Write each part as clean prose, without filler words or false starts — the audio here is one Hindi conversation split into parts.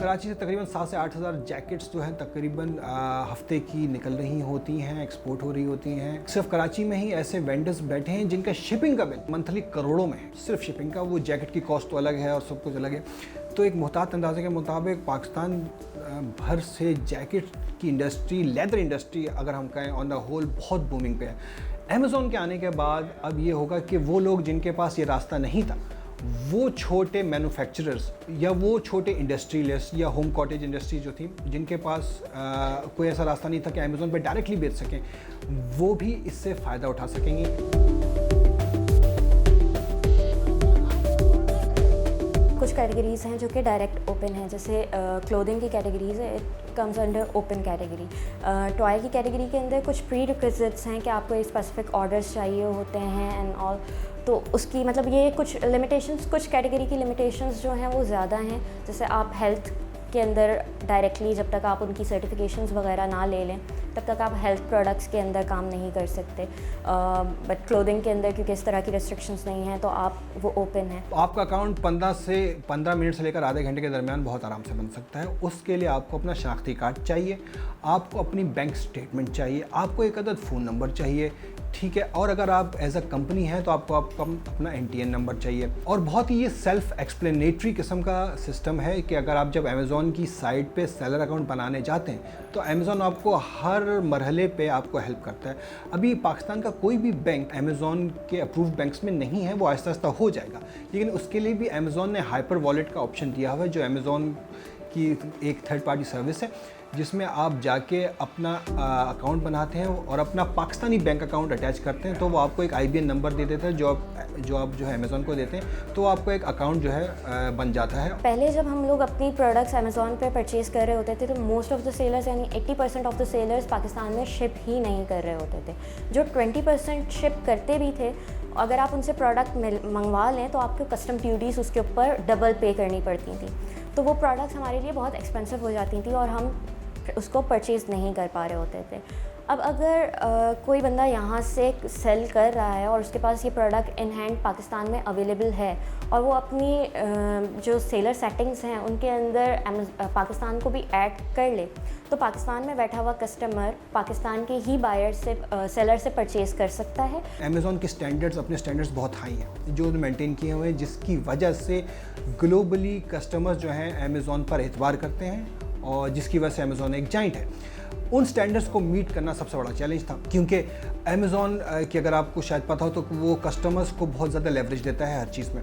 कराची से तकरीबन 7 से 8 हज़ार जैकेट्स जो हैं तकरीबन हफ्ते की निकल रही होती हैं, एक्सपोर्ट हो रही होती हैं। सिर्फ कराची में ही ऐसे वेंडर्स बैठे हैं जिनका शिपिंग का बिल मंथली करोड़ों में है। सिर्फ शिपिंग का, वो जैकेट की कॉस्ट तो अलग है और सब कुछ अलग है। तो एक मुहतात अंदाजे के मुताबिक पाकिस्तान भर से जैकेट की इंडस्ट्री, लेदर इंडस्ट्री अगर हम कहें ऑन द होल बहुत बूमिंग पे है। अमेज़ॉन के आने के बाद अब ये होगा कि वो लोग जिनके पास ये रास्ता नहीं था, वो छोटे मैन्युफैक्चरर्स या वो छोटे इंडस्ट्रियलिस्ट या होम कॉटेज इंडस्ट्री जो थी, जिनके पास कोई ऐसा रास्ता नहीं था कि अमेज़ॉन पे डायरेक्टली बेच सकें, वो भी इससे फ़ायदा उठा सकेंगे। कुछ कैटेगरीज़ हैं जो कि डायरेक्ट ओपन हैं, जैसे क्लोथिंग की कैटेगरीज़ है, it comes under open category. Toy की कैटेगरी के अंदर कुछ प्री रिक्विजिट्स हैं कि आपको एक स्पेसिफिक ऑर्डर्स चाहिए होते हैं एंड ऑल, तो उसकी मतलब ये कुछ लिमिटेशंस, कुछ कैटेगरी की लिमिटेशंस जो हैं वो ज़्यादा हैं। जैसे आप हेल्थ के अंदर डायरेक्टली जब तक आप उनकी सर्टिफिकेशंस वगैरह ना ले लें तब तक आप हेल्थ प्रोडक्ट्स के अंदर काम नहीं कर सकते। बट क्लोथिंग के अंदर क्योंकि इस तरह की रेस्ट्रिक्शंस नहीं हैं तो आप वो ओपन है। आपका अकाउंट 15 मिनट से लेकर आधे घंटे के दरमियान बहुत आराम से बन सकता है। उसके लिए आपको अपना शनाख्ती कार्ड चाहिए, आपको अपनी बैंक स्टेटमेंट चाहिए, आपको एक अदद फ़ोन नंबर चाहिए, ठीक है। और अगर आप एज अ कंपनी हैं तो आपको अपना NTN नंबर चाहिए। और बहुत ही ये सेल्फ एक्सप्लेनेटरी किस्म का सिस्टम है कि अगर आप जब अमेज़ॉन की साइट पे सेलर अकाउंट बनाने जाते हैं तो अमेज़ॉन आपको हर मरहले पे आपको हेल्प करता है। अभी पाकिस्तान का कोई भी बैंक अमेज़ॉन के अप्रूव्ड बैंक्स में नहीं है, वो आहिस्ता आहिस्ता हो जाएगा, लेकिन उसके लिए भी अमेज़ॉन ने हाइपर वॉलेट का ऑप्शन दिया हुआ है, जो अमेज़ॉन की एक थर्ड पार्टी सर्विस है, जिसमें आप जाके अपना अकाउंट बनाते हैं और अपना पाकिस्तानी बैंक अकाउंट अटैच करते हैं, तो वो आपको एक IBN नंबर दे देता है जो आप जो है अमेज़ॉन को देते हैं, तो आपको एक अकाउंट जो है बन जाता है। पहले जब हम लोग अपनी प्रोडक्ट्स अमेज़ॉन पे परचेज़ कर रहे होते थे तो मोस्ट ऑफ द सेलर्स यानी 80% ऑफ द सेलर्स पाकिस्तान में शिप ही नहीं कर रहे होते थे। जो 20% शिप करते भी थे, अगर आप उनसे प्रोडक्ट मंगवा लें तो आपको कस्टम ड्यूटीज़ उसके ऊपर डबल पे करनी पड़ती थी, तो वो प्रोडक्ट्स हमारे लिए बहुत एक्सपेंसिव हो जाती थी और हम उसको परचेज़ नहीं कर पा रहे होते थे। अब अगर कोई बंदा यहाँ से सेल कर रहा है और उसके पास ये प्रोडक्ट इन हैंड पाकिस्तान में अवेलेबल है और वो अपनी जो सेलर सेटिंग्स हैं उनके अंदर पाकिस्तान को भी ऐड कर ले, तो पाकिस्तान में बैठा हुआ कस्टमर पाकिस्तान के ही बायर से सेलर से परचेज़ कर सकता है। अमेज़ॉन के स्टैंडर्ड्स, अपने स्टैंडर्ड्स बहुत हाई हैं जो मेंटेन किए हुए हैं, जिसकी वजह से ग्लोबली कस्टमर्स जो हैं अमेज़ॉन पर एतबार करते हैं और जिसकी वजह से अमेज़ॉन एक जाइंट है। उन स्टैंडर्ड्स को मीट करना सबसे बड़ा चैलेंज था, क्योंकि अमेज़ॉन की अगर आपको शायद पता हो तो वो कस्टमर्स को बहुत ज़्यादा लेवरेज देता है हर चीज़ में,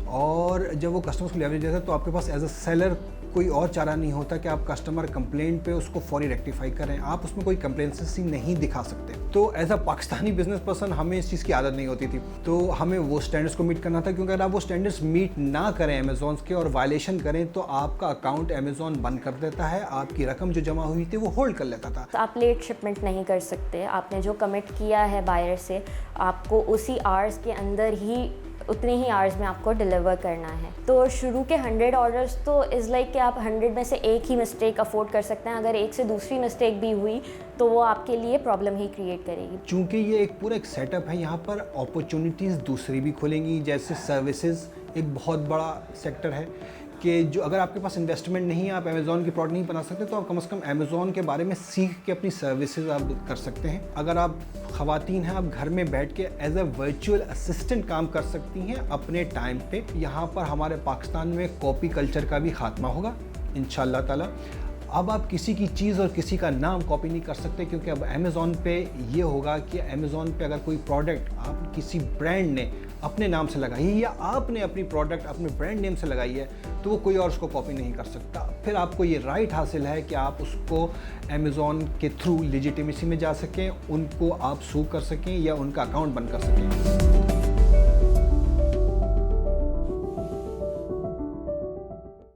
और जब वो कस्टमर्स को लेवरेज देता है तो आपके पास एज अ सेलर कोई और चारा नहीं होता कि आप कस्टमर कंप्लेंट पे उसको फौरी रेक्टिफाई करें, आप उसमें कोई कंप्लेंसेंसी नहीं दिखा सकते। तो as a Pakistani business person हमें इस चीज़ की आदत नहीं होती थी, तो हमें वो स्टैंडर्ड्स को मीट करना था, क्योंकि अगर आप वो स्टैंडर्ड्स मीट ना करें अमेज़ॉन के और वायलेशन करें तो आपका अकाउंट अमेज़ॉन बंद कर देता है, आपकी रकम जो जमा हुई थी वो होल्ड कर लेता था। तो आप लेट शिपमेंट नहीं कर सकते, आपने जो कमिट किया है बायर से आपको उसी आवर्स के अंदर ही उतने ही आवर्स में आपको डिलीवर करना है। तो शुरू के 100 ऑर्डर्स तो इज़ लाइक कि आप 100 में से एक ही मिस्टेक अफोर्ड कर सकते हैं, अगर एक से दूसरी मिस्टेक भी हुई तो वो आपके लिए प्रॉब्लम ही क्रिएट करेगी। चूँकि ये एक पूरा एक सेटअप है, यहाँ पर अपॉर्चुनिटीज़ दूसरी भी खुलेंगी, जैसे सर्विसेज एक बहुत बड़ा सेक्टर है कि जो अगर आपके पास इन्वेस्टमेंट नहीं है, आप अमेज़ॉन की प्रोडक्ट नहीं बना सकते, तो आप कम से कम अमेज़ॉन के बारे में सीख के अपनी सर्विसेज आप कर सकते हैं। अगर आप ख़वातीन हैं, आप घर में बैठ के एज अ वर्चुअल असिस्टेंट काम कर सकती हैं अपने टाइम पे। यहाँ पर हमारे पाकिस्तान में कॉपी कल्चर का भी खात्मा होगा इंशाअल्लाह ताला। अब आप किसी की चीज़ और किसी का नाम कॉपी नहीं कर सकते, क्योंकि अब अमेज़ॉन पे ये होगा कि अमेज़ॉन पे अगर कोई प्रोडक्ट आप किसी ब्रांड ने अपने नाम से लगाई है या आपने अपनी प्रोडक्ट अपने ब्रांड नेम से लगाई है तो वो कोई और उसको कॉपी नहीं कर सकता। फिर आपको ये राइट हासिल है कि आप उसको अमेज़ॉन के थ्रू लेजिटिमेसी में जा सकें, उनको आप सू कर सकें या उनका अकाउंट बंद कर सकें।